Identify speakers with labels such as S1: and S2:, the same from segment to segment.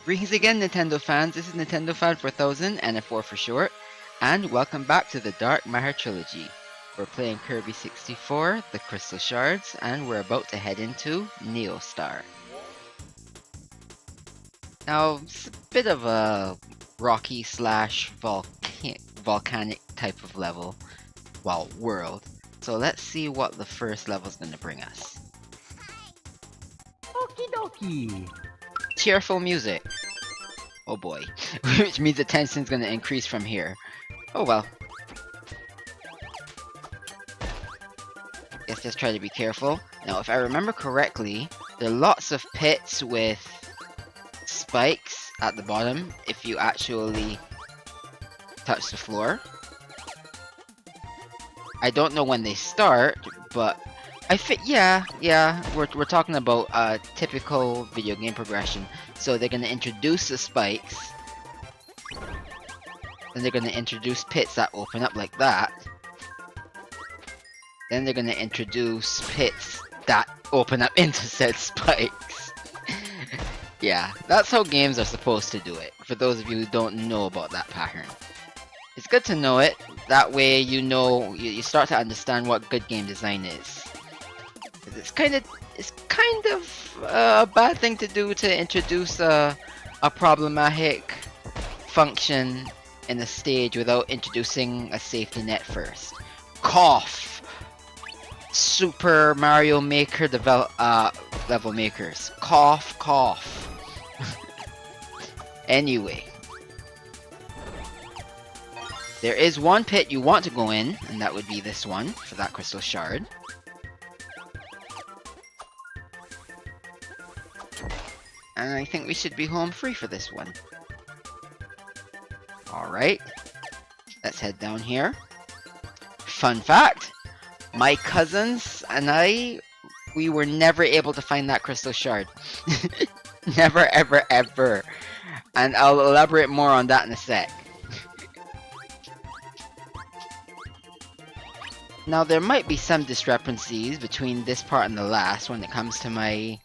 S1: Greetings again, Nintendo fans. This is Nintendo Fan 4000, NF4 for short, and welcome back to the Dark Matter Trilogy. We're playing Kirby 64, the Crystal Shards, and we're about to head into Neo Star. Now, it's a bit of a rocky slash volcanic type of level, well, world. So let's see what the first level is going to bring us.
S2: Okie dokie.
S1: Cheerful music. Oh boy. Which means the tension's gonna increase from here. Oh well. Let's just try to be careful. Now, if I remember correctly, there are lots of pits with spikes at the bottom if you actually touch the floor. I don't know when they start, but yeah, we're talking about a typical video game progression. So they're gonna introduce the spikes, then they're gonna introduce pits that open up like that, then they're gonna introduce pits that open up into said spikes. Yeah, that's how games are supposed to do it, for those of you who don't know about that pattern. It's good to know it, that way you know, you start to understand what good game design is. It's kind of a bad thing to do, to introduce a problematic function in a stage without introducing a safety net first. Cough! Super Mario Maker level makers. Cough, cough. Anyway. There is one pit you want to go in, and that would be this one, for that crystal shard. And I think we should be home free for this one. Alright. Let's head down here. Fun fact! My cousins and we were never able to find that crystal shard. Never, ever, ever. And I'll elaborate more on that in a sec. Now, there might be some discrepancies between this part and the last when it comes to my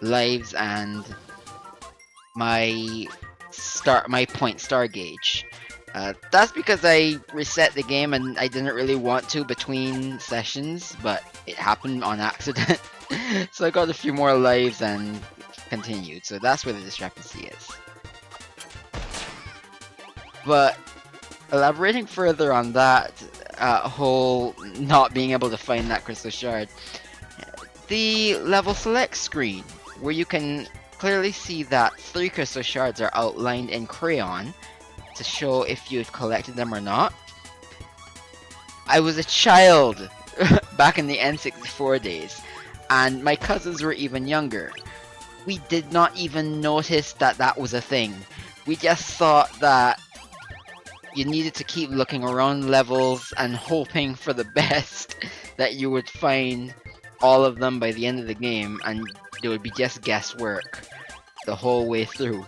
S1: lives and my point star gauge. That's because I reset the game and I didn't really want to between sessions, but it happened on accident. So I got a few more lives and continued, so that's where the discrepancy is. But elaborating further on that whole not being able to find that crystal shard, the level select screen, where you can clearly see that 3 crystal shards are outlined in crayon to show if you've collected them or not. I was a child back in the N64 days, and my cousins were even younger. We did not even notice that that was a thing. We just thought that you needed to keep looking around levels and hoping for the best that you would find all of them by the end of the game, and it would be just guesswork the whole way through.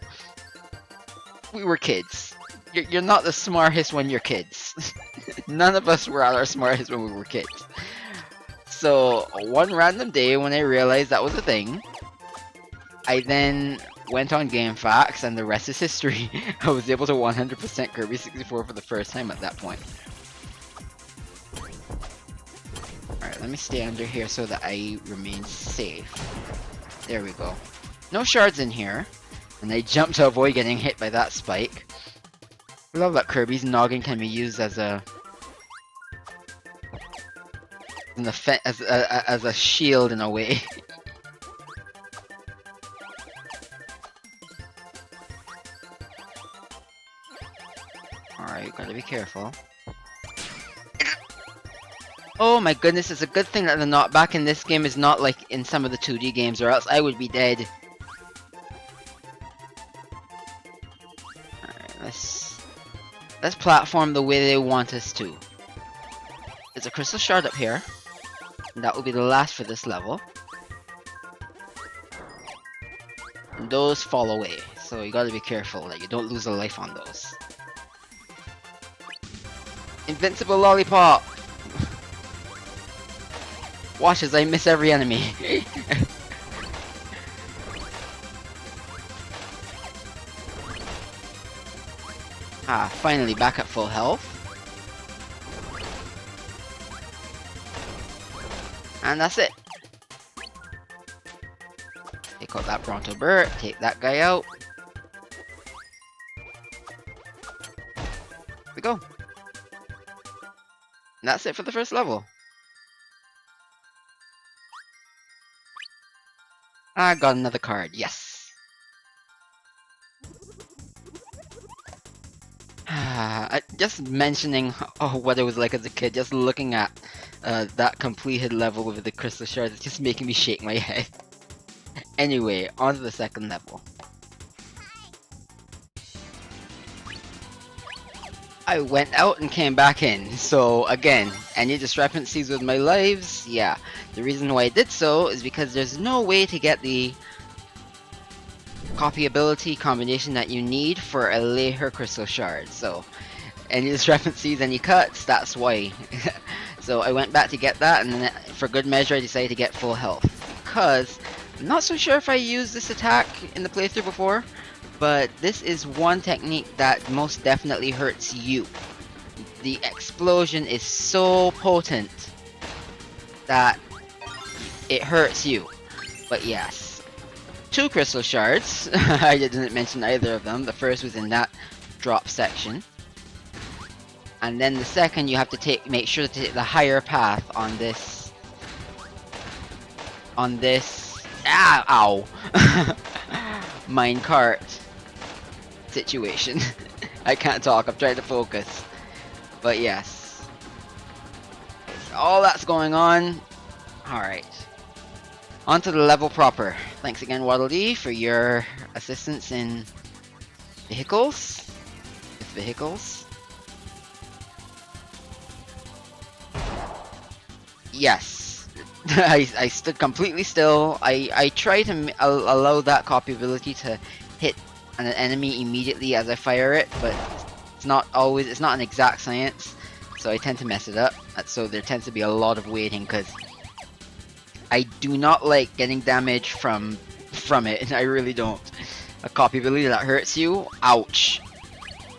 S1: We were kids. You're not the smartest when you're kids. None of us were at our smartest when we were kids. So, one random day when I realized that was a thing, I then went on GameFAQs, and the rest is history. I was able to 100% Kirby 64 for the first time at that point. Alright, let me stay under here so that I remain safe. There we go. No shards in here, and I jumped to avoid getting hit by that spike. I love that Kirby's noggin can be used as a as a shield in a way. Alright, gotta be careful. Oh my goodness, it's a good thing that the knockback in this game is not like in some of the 2D games, or else I would be dead. Alright, let's platform the way they want us to. There's a crystal shard up here, and that will be the last for this level. And those fall away, so you gotta be careful that you don't lose a life on those. Invincible lollipop! Watch as I miss every enemy. Ah, finally back at full health. And that's it. Take out that Bronto Bird, take that guy out. Here we go. And that's it for the first level. I got another card, yes. Just mentioning what it was like as a kid, just looking at that completed level with the crystal shards, it's just making me shake my head. Anyway, on to the second level. I went out and came back in, so again, any discrepancies with my lives? Yeah. The reason why I did so is because there's no way to get the copyability combination that you need for a later crystal shard, so any discrepancies, any cuts, that's why. So I went back to get that, and then for good measure I decided to get full health, because I'm not so sure if I used this attack in the playthrough before, but this is one technique that most definitely hurts you. The explosion is so potent that it hurts you. But yes, 2 crystal shards. I didn't mention either of them. The first was in that drop section. And then the second, you have to make sure to take the higher path on this. Ow! Minecart situation. I can't talk, I'm trying to focus. But yes. All that's going on. Alright. On to the level proper. Thanks again, Waddle Dee, for your assistance in vehicles. With vehicles. Yes. I stood completely still. I try to allow that copyability to hit an enemy immediately as I fire it, but it's not an exact science, so I tend to mess it up. So there tends to be a lot of waiting, because I do not like getting damage from it. I really don't. A copyability that hurts you, ouch.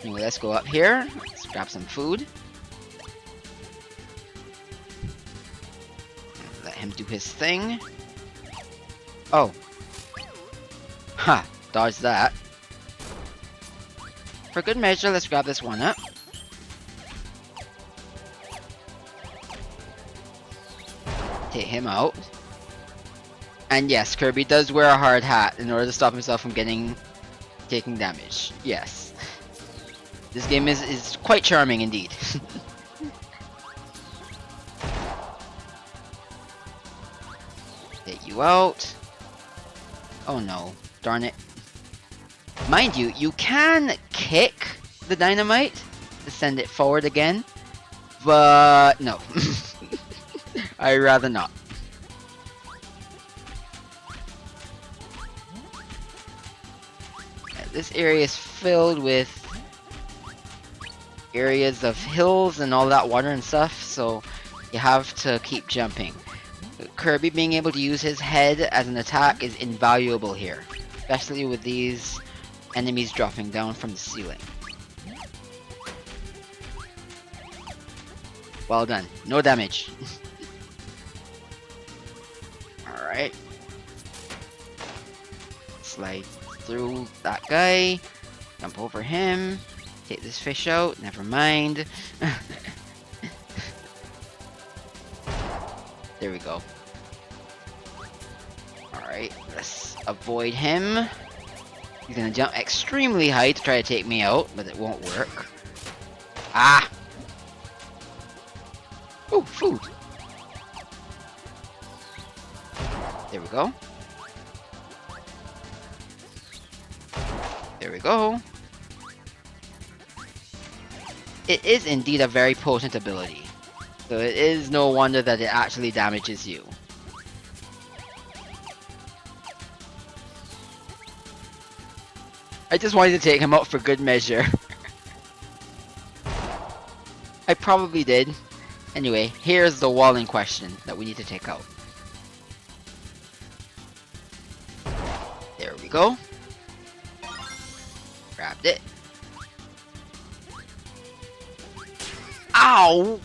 S1: Anyway, let's go up here. Let's grab some food. Let him do his thing. Oh. Ha! Dodge that. For good measure, let's grab this one up. Take him out. And yes, Kirby does wear a hard hat in order to stop himself from taking damage. Yes. This game is quite charming indeed. Take you out. Oh no. Darn it. Mind you, you can kick the dynamite to send it forward again, but no. I'd rather not. This area is filled with areas of hills and all that water and stuff, so you have to keep jumping. Kirby being able to use his head as an attack is invaluable here, especially with these enemies dropping down from the ceiling. Well done. No damage. Alright. Slide through that guy. Jump over him. Take this fish out. Never mind. There we go. Alright, let's avoid him. He's gonna jump extremely high to try to take me out, but it won't work. Ah! Oh, food! There we go. There we go. It is indeed a very potent ability. So it is no wonder that it actually damages you. I just wanted to take him out for good measure. I probably did. Anyway, here's the wall in question that we need to take out. There we go. Grabbed it. Ow!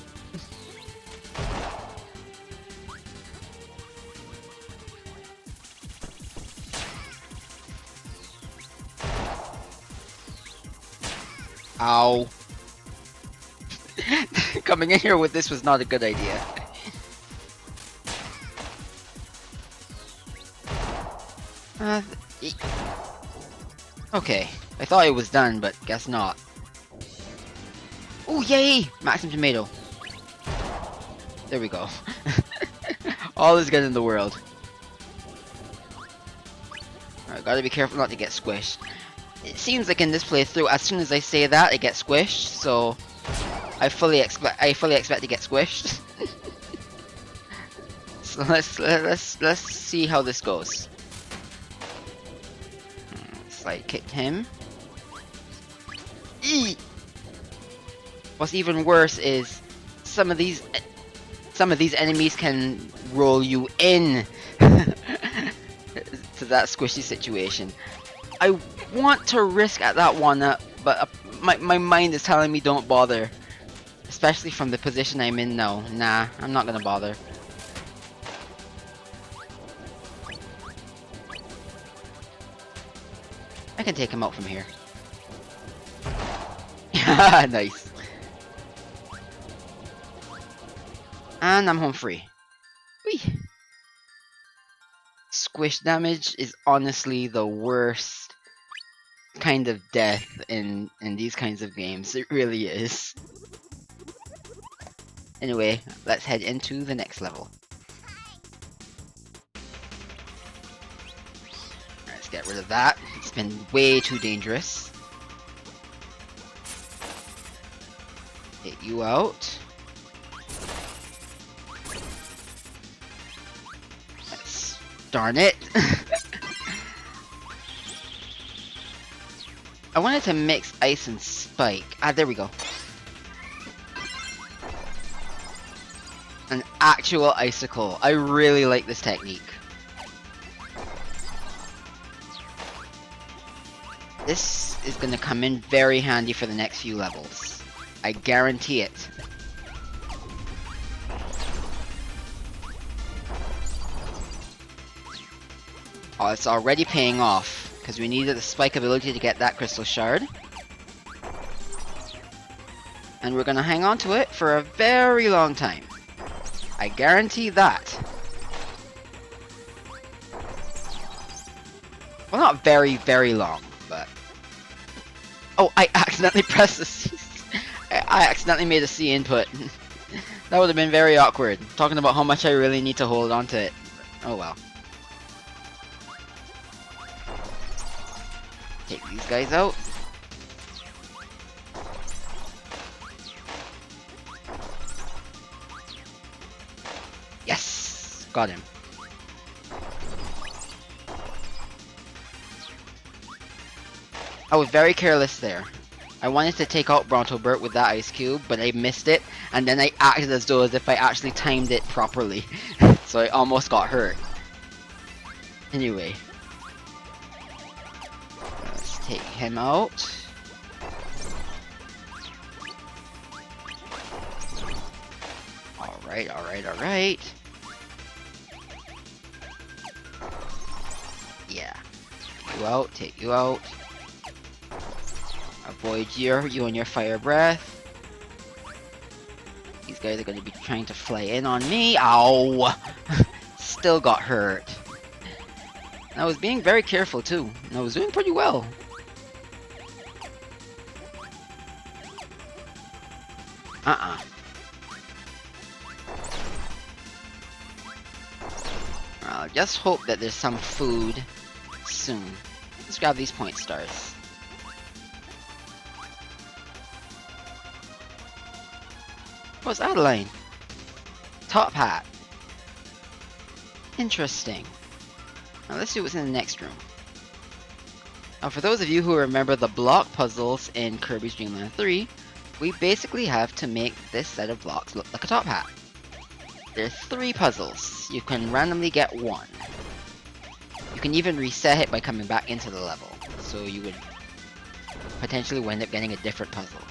S1: Ow. Coming in here with this was not a good idea. Okay, I thought it was done, but guess not. Oh, yay! Maximum tomato. There we go. All is good in the world. Alright, gotta be careful not to get squished. It seems like in this playthrough, as soon as I say that, it gets squished, so I fully expect to get squished. So let's see how this goes. Slide kicked him. Eee! What's even worse is some of these enemies can roll you in to that squishy situation. I want to risk at that one, but my mind is telling me don't bother. Especially from the position I'm in now. Nah, I'm not gonna bother. I can take him out from here. Nice. And I'm home free. Whee! Squish damage is honestly the worst kind of death in these kinds of games. It really is. Anyway, let's head into the next level. Let's get rid of that. It's been way too dangerous. Take you out. Darn it. I wanted to mix ice and spike. Ah, there we go. An actual icicle. I really like this technique. This is going to come in very handy for the next few levels. I guarantee it. Oh, it's already paying off, because we needed the spike ability to get that crystal shard. And we're gonna hang on to it for a very long time. I guarantee that. Well, not very, very long, but... Oh, I accidentally pressed the C. I accidentally made a C input. That would have been very awkward, talking about how much I really need to hold on to it. Oh well. Take these guys out. Yes! Got him. I was very careless there. I wanted to take out Brontobert with that ice cube, but I missed it, and then I acted as though as if I actually timed it properly. So I almost got hurt. Anyway. Take him out. Alright, alright, alright. Yeah. Take you out, take you out. Avoid you and your fire breath. These guys are going to be trying to fly in on me. Ow! Still got hurt. And I was being very careful too. And I was doing pretty well. I'll just hope that there's some food soon. Let's grab these point stars. What's Adeline? Top hat. Interesting. Now let's see what's in the next room. Now for those of you who remember the block puzzles in Kirby's Dream Land 3, we basically have to make this set of blocks look like a top hat. There's 3 puzzles. You can randomly get 1. You can even reset it by coming back into the level, so you would potentially wind up getting a different puzzle.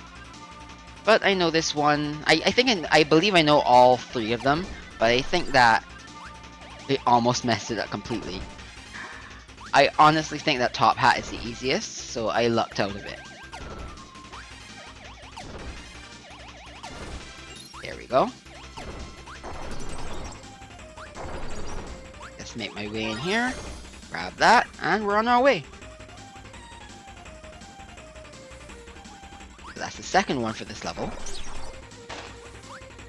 S1: But I know this one. I believe I know all 3 of them, but I think that it almost messed it up completely. I honestly think that top hat is the easiest, so I lucked out of it. There we go. Let's make my way in here, grab that, and we're on our way. So that's the second one for this level.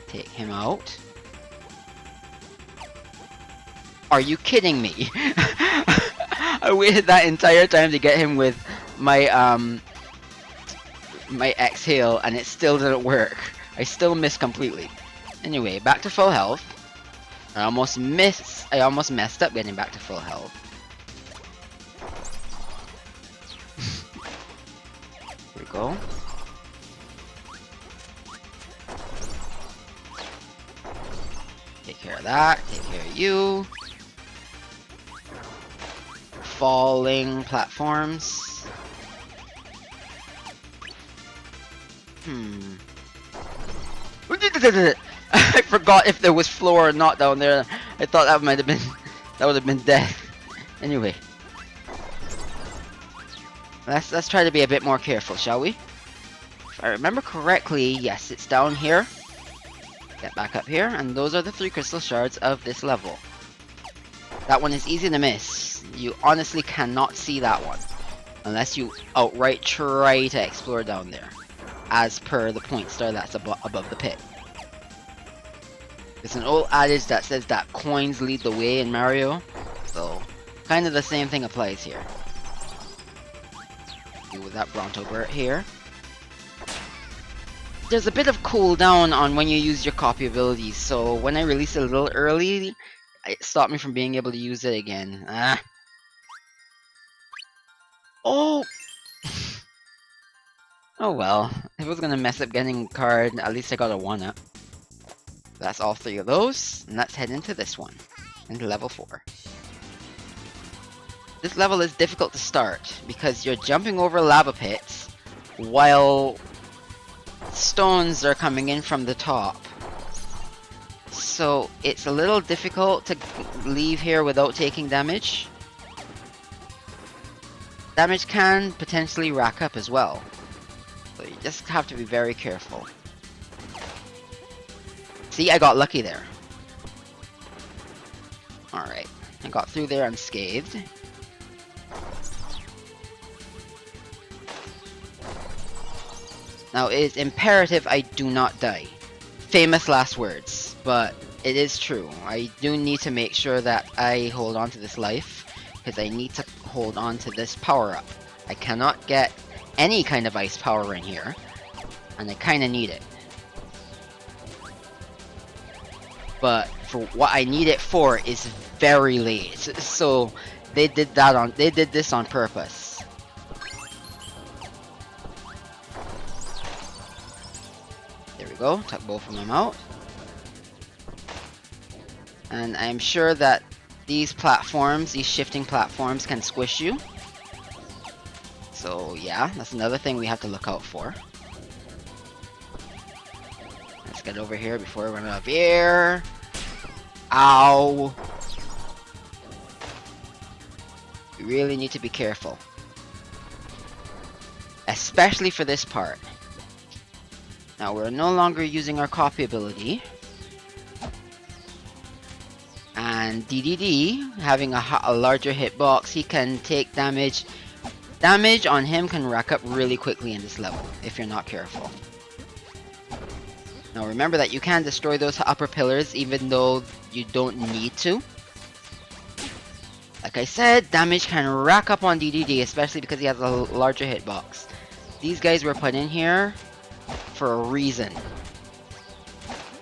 S1: Take him out. Are you kidding me? I waited that entire time to get him with my my exhale, and it still didn't work. I still missed completely. Anyway, back to full health. I almost messed up getting back to full health. Here we go. Take care of that. Take care of you. Falling platforms. I forgot if there was floor or not down there. I thought that would have been death. Anyway, let's try to be a bit more careful, shall we? If I remember correctly, yes, it's down here. Get back up here, and those are the 3 crystal shards of this level. That one is easy to miss. You honestly cannot see that one unless you outright try to explore down there, as per the point star that's above the pit. It's an old adage that says that coins lead the way in Mario, so kind of the same thing applies here. Deal with that Brontobert here. There's a bit of cooldown on when you use your copy abilities, so when I released it a little early, it stopped me from being able to use it again. Oh! Oh well, if I was gonna mess up getting a card, at least I got a 1-up. That's all 3 of those, and let's head into this one, into level 4. This level is difficult to start, because you're jumping over lava pits, while stones are coming in from the top. So it's a little difficult to leave here without taking damage. Damage can potentially rack up as well, so you just have to be very careful. See, I got lucky there. Alright, I got through there unscathed. Now, it is imperative I do not die. Famous last words, but it is true. I do need to make sure that I hold on to this life, because I need to hold on to this power-up. I cannot get any kind of ice power in here, and I kind of need it. But for what I need it for is very late, so they did this on purpose. There we go, took both of them out. And I'm sure that these platforms, these shifting platforms, can squish you. So yeah, that's another thing we have to look out for. Let's get over here before we run out of air. Ow! You really need to be careful. Especially for this part. Now we're no longer using our copy ability. And DDD, having a larger hitbox, he can take damage. Damage on him can rack up really quickly in this level, if you're not careful. Now remember that you can destroy those upper pillars even though you don't need to. Like I said, damage can rack up on DDD, especially because he has a larger hitbox. These guys were put in here for a reason.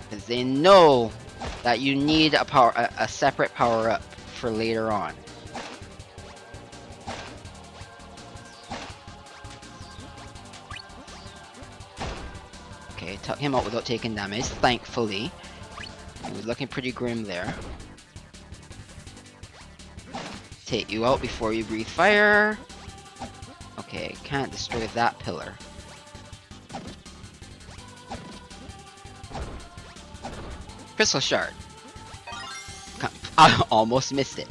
S1: Because they know that you need a separate power-up for later on. Okay, took him out without taking damage, thankfully. He was looking pretty grim there. Take you out before you breathe fire. Okay, can't destroy that pillar. Crystal Shard. I almost missed it.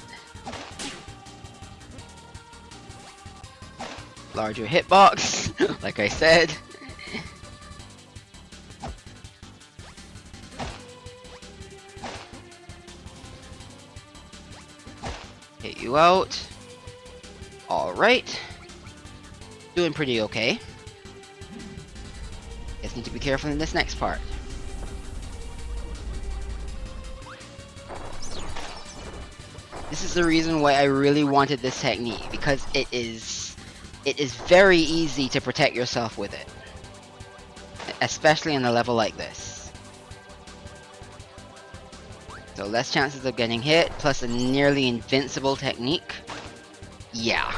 S1: Larger hitbox, like I said. Hit you out. Alright. Doing pretty okay. Just need to be careful in this next part. This is the reason why I really wanted this technique, because it is very easy to protect yourself with it. Especially in a level like this. So less chances of getting hit, plus a nearly invincible technique. Yeah.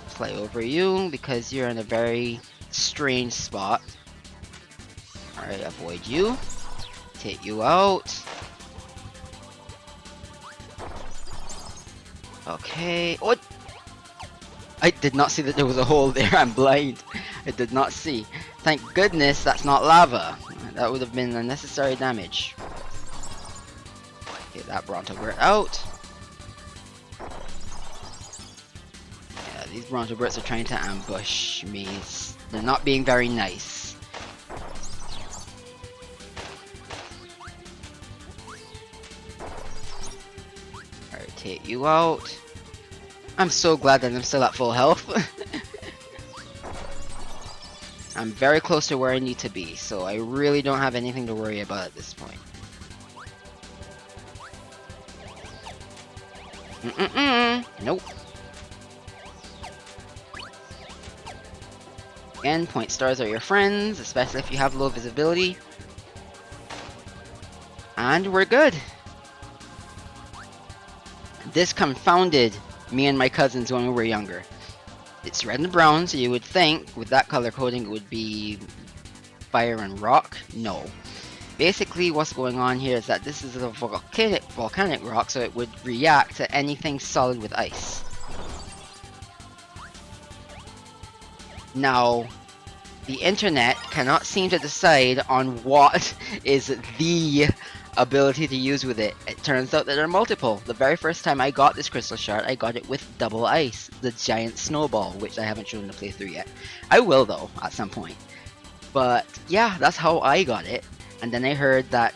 S1: Fly over you because you're in a very strange spot. Alright, avoid you. Take you out. Okay. What? I did not see that there was a hole there. I'm blind. I did not see. Thank goodness that's not lava. That would have been unnecessary damage. Get that Brontoberts out. Yeah, these Brontoberts are trying to ambush me. They're not being very nice. Alright, take you out. I'm so glad that I'm still at full health. I'm very close to where I need to be, so I really don't have anything to worry about at this point. Nope. Again, point stars are your friends, especially if you have low visibility. And we're good. This confounded me and my cousins when we were younger. It's red and brown, so you would think with that color coding it would be fire and rock. No. Basically what's going on here is that this is a volcanic rock, so it would react to anything solid with ice. Now, the internet cannot seem to decide on what is the ability to use with it. It turns out that there are multiple. The very first time I got this crystal shard, I got it with double ice, the giant snowball, which I haven't shown the playthrough yet. I will though, at some point. But yeah, that's how I got it. And then I heard that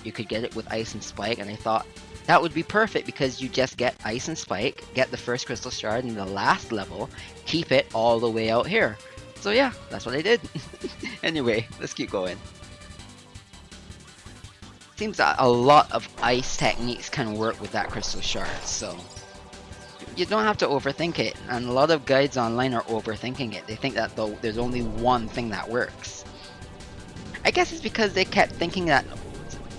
S1: you could get it with ice and spike, and I thought that would be perfect because you just get ice and spike, get the first crystal shard in the last level, keep it all the way out here. So yeah, that's what I did. Anyway, let's keep going. Seems that a lot of ice techniques can work with that crystal shard, so you don't have to overthink it. And a lot of guides online are overthinking it. They think that there's only one thing that works. I guess it's because they kept thinking that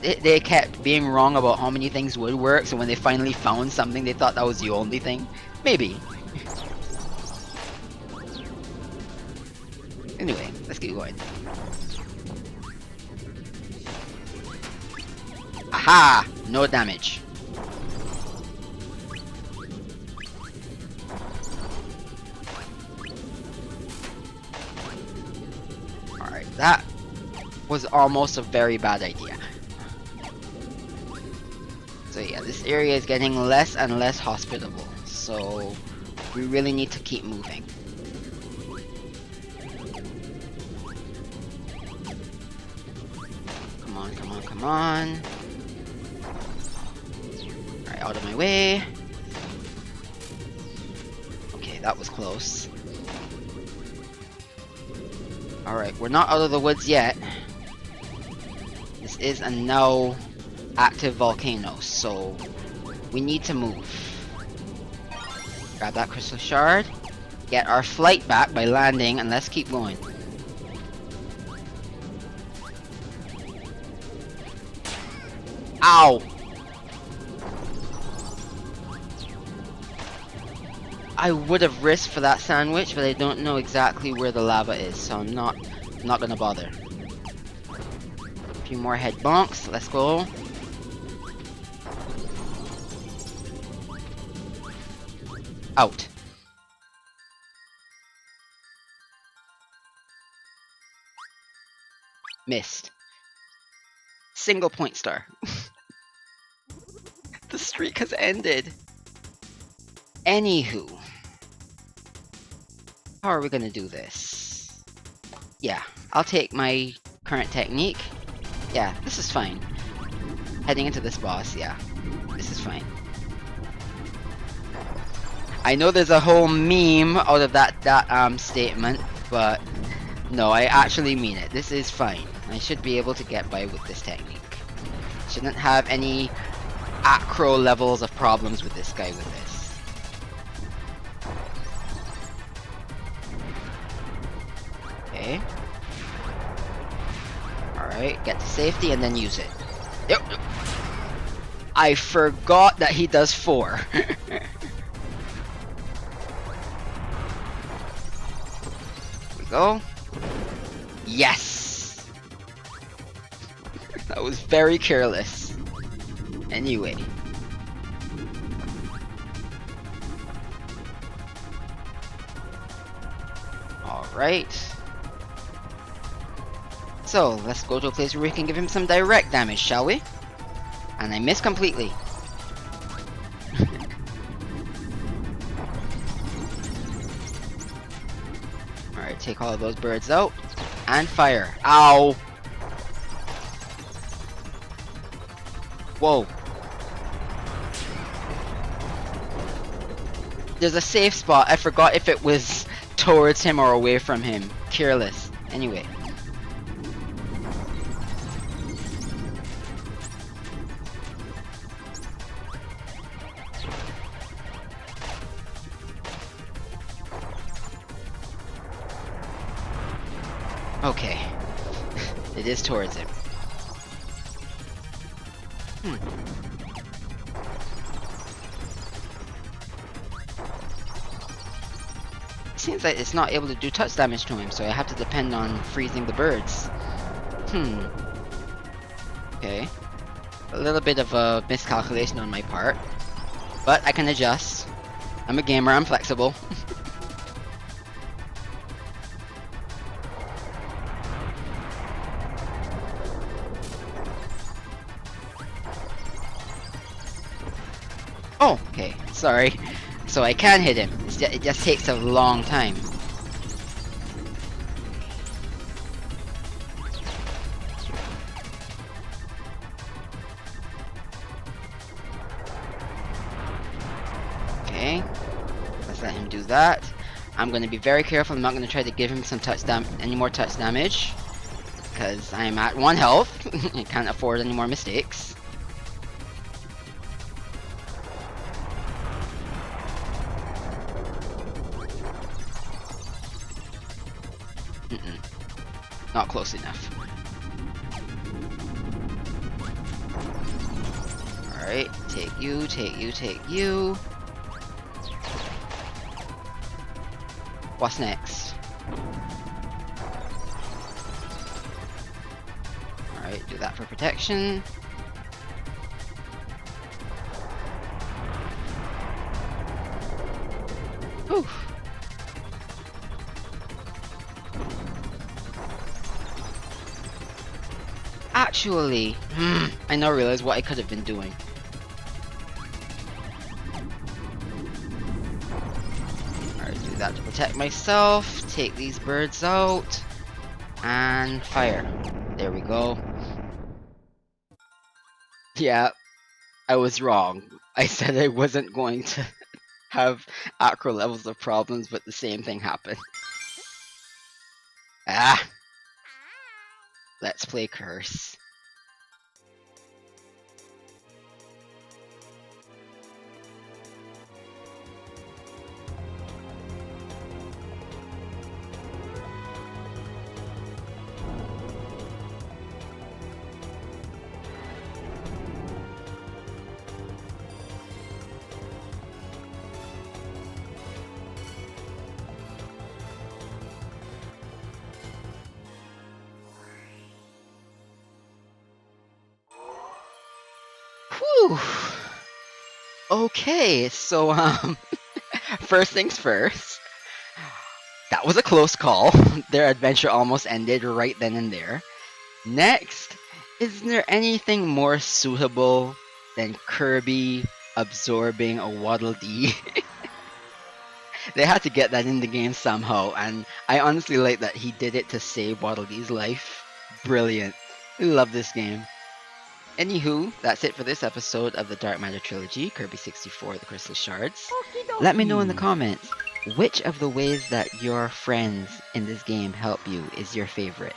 S1: they kept being wrong about how many things would work, so when they finally found something they thought that was the only thing. Maybe. Anyway, let's keep going. Aha! No damage. Alright, that was almost a very bad idea. So yeah, this area is getting less and less hospitable, so we really need to keep moving. Come on, come on, come on. Alright, out of my way. Okay, that was close. Alright, we're not out of the woods yet. This is a now active volcano, so we need to move. Grab that crystal shard, get our flight back by landing, and let's keep going. Ow! I would have risked for that sandwich, but I don't know exactly where the lava is, so I'm not gonna bother. A few more head bonks, let's go. Out. Missed. Single point star. The streak has ended. Anywho. How are we gonna do this? Yeah, I'll take my current technique. Yeah, this is fine. Heading into this boss, yeah. This is fine. I know there's a whole meme out of that statement, but no, I actually mean it. This is fine. I should be able to get by with this technique. Shouldn't have any acro levels of problems with this guy with this. Okay. Alright, get to safety and then use it. Yep. I forgot that he does 4. Go. Yes! That was very careless. Anyway. Alright. So, let's go to a place where we can give him some direct damage, shall we? And I missed completely. Alright, take all of those birds out. And fire. Ow! Whoa. There's a safe spot. I forgot if it was towards him or away from him. Careless. Anyway. Okay. It is towards him. It seems like it's not able to do touch damage to him, so I have to depend on freezing the birds. Okay. A little bit of a miscalculation on my part. But I can adjust. I'm a gamer, I'm flexible. Oh, okay, sorry. So I can hit him. It just takes a long time. Okay, let's let him do that. I'm going to be very careful. I'm not going to try to give him some any more touch damage, because I am at 1 health. I can't afford any more mistakes. Not close enough. Alright, take you, take you, take you. What's next? Alright, do that for protection. Whew. Actually, I now realize what I could have been doing. Alright, do that to protect myself. Take these birds out. And fire. There we go. Yeah, I was wrong. I said I wasn't going to have acro levels of problems, but the same thing happened. Ah! Let's play Curse. Whew. Okay, so first things first. That was a close call. Their adventure almost ended right then and there. Next, is there anything more suitable than Kirby absorbing a Waddle Dee? They had to get that in the game somehow, and I honestly like that he did it to save Waddle Dee's life. Brilliant. I love this game. Anywho, that's it for this episode of the Dark Matter Trilogy, Kirby 64, The Crystal Shards. Let me know in the comments, which of the ways that your friends in this game help you is your favorite?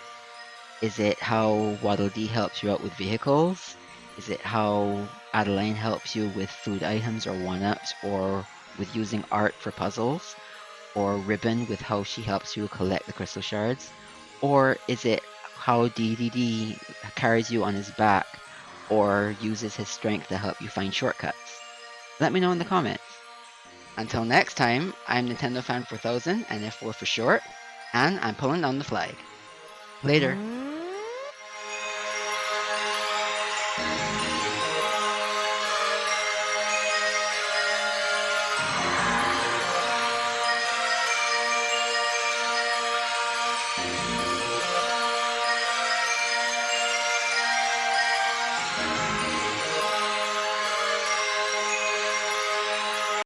S1: Is it how Waddle Dee helps you out with vehicles? Is it how Adeline helps you with food items or one-ups, or with using art for puzzles? Or Ribbon with how she helps you collect the crystal shards? Or is it how DDD carries you on his back or uses his strength to help you find shortcuts? Let me know in the comments. Until next time, I'm Nintendo Fan 4000 and F4 for short, and I'm pulling down the flag. Later.